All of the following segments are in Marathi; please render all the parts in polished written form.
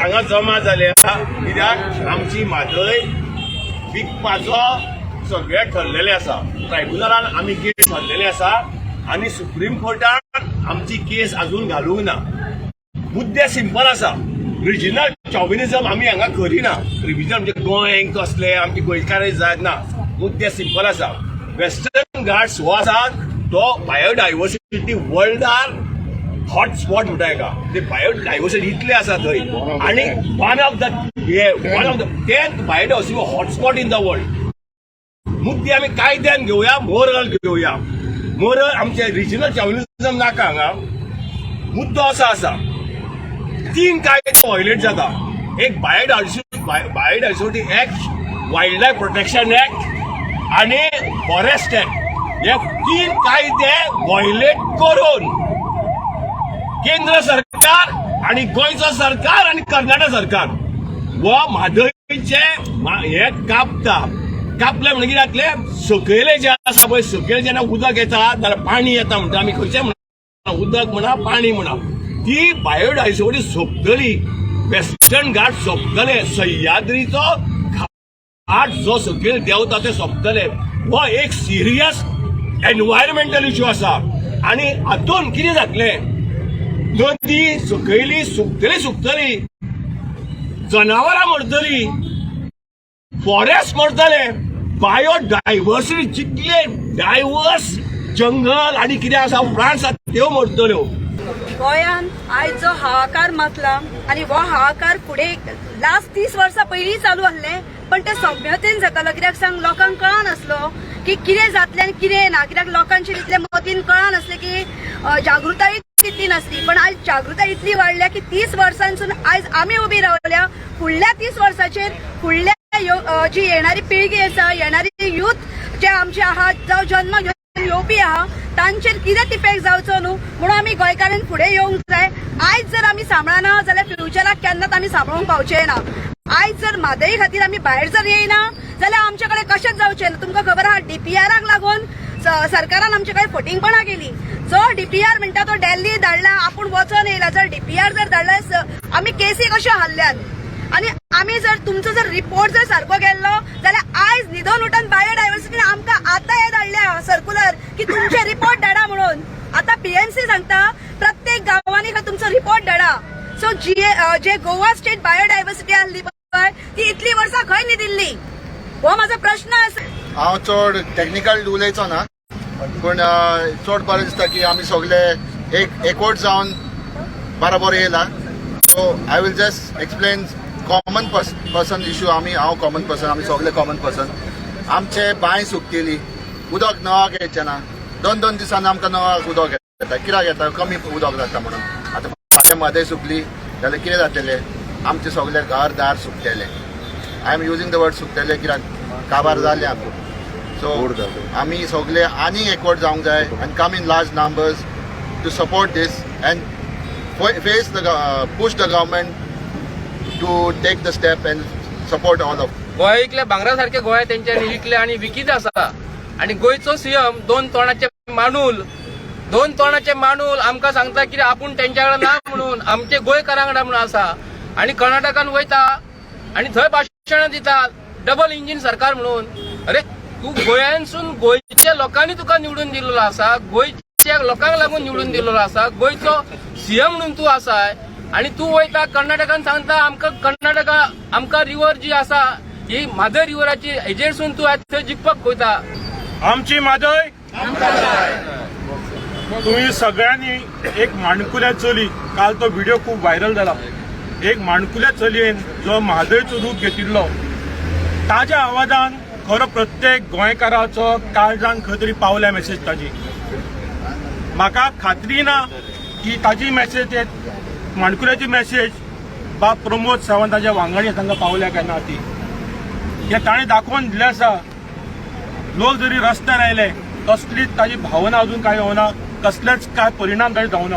हांगा जमा जाल्या कित्याक आमची म्हादय विकपाचो सगळें ठरलेलें आसा. ट्रायब्युनलान आमी केस हाडलेली आसा आनी सुप्रीम कोर्टान आमची केस अजून घालूंक ना. मुद्दे सिंपल आसा. रिजनल चॉविनिझम आमी हांगा करिना. रिजनल म्हणजे गोंय कसले आमची गोंयकारांच जाय ना. मुद्दे सिंपल आसा. वेस्टर्न घाट्स हो आसा तो बायोडायवर्सिटी वर्ल्डार हॉटस्पॉट म्हणटा हेका. ते बायोडायवर्सिटी इतले आसा थंय आनी one of the 10th biodiversity hotspot in the world. मुद्दे आमी कायद्यान घेवया, मोरल घेवया. मोरल आमचे रिजनल चॉविनिझम नाका हांगा. मुद्दो असो आसा 3 कायदे व्हायलेट जाता. एक biodiversity act, wild life protection act आणि फॉरेस्ट ऍक्ट. हे 3 कायदे व्हायलेट करून केंद्र सरकार आणि गोंयचो सरकार आणि कर्नाटक सरकार व म्हादयचे हे कापले म्हणजे कितें सकयले जे आसा पळय, सकयले जेन्ना उदक येता जाल्यार पाणी येता म्हणटा आमी. खंयचें म्हणा उदक म्हणा पाणी म्हणा, ती बायोडायवर्सिटी सोंपतली. वेस्टर्न घाट सोंपतले. सह्याद्रीचो घाट जो सकयल देंवता ते सोंपतले. हो एक सिरियस एनवायरमेंटल इश्यू आसा. आनी हातून कितें जातलें, नदी सकयली सुकतली, जनावरां मरतली, फॉरेस्ट मरतले, बायोडायवर्सिटी जितले डायवर्स जंगल आणि कितें आसा प्लांट्स आसा त्यो मरतल्यो. गोंयान आयज जो हाहाकार मातला आणि हो हाहाकार फुडें लास्ट 30 वर्सां पयलीं चालू आसलें, पण ते सभ्यतेन जातालो. कित्याक सांग, लोकांक कळनासलो की कितें जातलें आनी कितें ना. कित्याक लोकांचे इतले मतीन कळनासलें की जागृताय इतली नासली. पण आयज जागृताय इतली वाडल्या की 30 वर्सांसून आयज आमी उबी रावल्या. फुडल्या 30 वर्सांचेर फुडल्या जी येणारी पिळगी आसा, येणारी यूथ जे आमचे आहात, जावं जन्म घेवन येवपी आहा, तांचेर कितें इफेक्ट जावचो न्हू म्हणून आमी गोंयकारांनी फुडें येवंक जाय. आयज जर आमी सांबाळना जाल्यार फ्युचराक केन्नाच आमी सांबाळूंक पावचे ना. आयज जर म्हादयी खातीर आमी भायर जर येयना जाल्यार आमचे कडेन कशेंच जावचें ना. तुमकां खबर आहा DPRाक लागून सरकारान आमचे कडेन फटिंगपणां केली. जो DPR म्हणटा तो दिल्ली धाडला, आपूण वचून येयला. जर DPR जर धाडला आमी केसी कश्यो हाडल्यात. आणि आम्ही जर तुमचो जर रिपोर्ट जर सारको गेल्लो जाल्यार आयज न्हिदोन उठून बायोडायवर्सिटीन आमकां आतां हे धाडल्या सर्क्युलर की तुमचे रिपोर्ट धाडा म्हणून. आता PMC सांगता प्रत्येक गांवांनी तुमचो रिपोर्ट धाडा. सो जे गोवा स्टेट बायोडायवर्सिटी आसली पळय ती इतली वर्सां खंय न्हिदिल्ली, हो म्हाजो प्रश्न आसा. हांव चड टॅक्निकल उलयचो ना, पूण चड बरें दिसता की आमी सगळे एकवट जावन बरोबर येयला. So I will just explain common person issue. हांव कॉमन पर्सन, आमी सगळे कॉमन पर्सन. आमचे बांय सुकतेली, उदक नवाक येवचें ना. 2-2 दिसांनी आमकां नवाक उदक येता. कित्याक येता, कमी उदक जाता म्हणून. आतां फाल्यां मदें सुकली जाल्यार कितें जातलें, आमचे सगळे घर दार सुकतले. I am using the word सुकतले कित्याक काबार जाले आमकां. सो आमी सगळे आनी एकवट जावंक जाय आनी come in large numbers to support this and face push the government to take the step and support all of. Goa इकले भांगरा सारखे गोंय तेंच्यांनी विकले आणि विकीत आसा. आणि गोंयचो CM 2 तोणाचे मांडूल आमकां सांगता की आपूण तेंच्या कडेन ना म्हणून, आमचे गोंयकारां कडेन म्हणून आसा. आणि कर्नाटकान वयता आणि थंय भाशणां दिता डबल इंजिन सरकार म्हणून. अरे तू गोंयांसून गोंयच्या लोकांनी तुका निवडून दिलेलो आसा, गोंयच्या लोकांक लागून निवडून दिलेलो आसा. गोंयचो CM म्हणून तू आसाय आणि तू वयता कर्नाटकान सांगता आमकां रिवर जी आसा ही म्हादय रिवराची हेजेरसून तू थंय जिखपाक वयता. आमची म्हादय तुम्ही सगळ्यांनी एक माणकुल्या चली, काल तो व्हिडिओ खूप व्हायरल झाला. एक माणकुल्या चलयेन जो म्हादयचो रूप घेतिल्लो ताज्या आवाजान खरो प्रत्येक गोंयकाराचो काळजान खंय तरी पावल्या मेसेज ताजी. म्हाका खात्री ना की ताजी मेसेज माणकुल्याची मेसेज बाब प्रमोद सावंताच्या वांगडी तांकां पावल्या काय ना ती. हे ताणें दाखोवन दिलें आसा. लोक जरी रस्त्यार आयले कसलीच ताजी भावना अजून काय होना, कसलेच काय परिणाम ताजे जावना.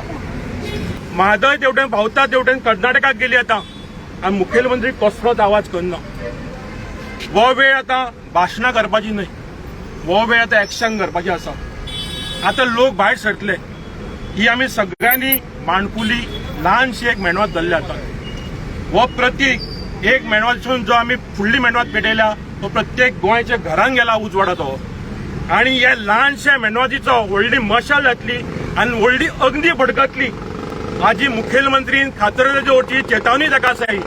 म्हादय तेवटेन भावता तेवटेन कर्नाटकाक गेली आतां आनी मुखेलमंत्री कसलोच आवाज करना. हो वेळ आतां भाशणां करपाची न्हय, हो वेळ आतां एक्शन करपाची आसा. आतां लोक भायर सरतले. ही आमी सगळ्यांनी माणकुली ल्हानशी एक मेहनत धरली आतां. हो प्रतीक एक मेणवासून जो आम्ही फुडली मेणवात पेटयल्या तो प्रत्येक गोंयच्या घरांत गेला उजवाडाचो आणि हे ल्हानशे मेणवातीचो व्हडली मशाल जातली आनी व्हडली अग्नी भडकतली हाजी मुखेलमंत्रीन खात्रीचे वरची चेतावणी ताका आसाय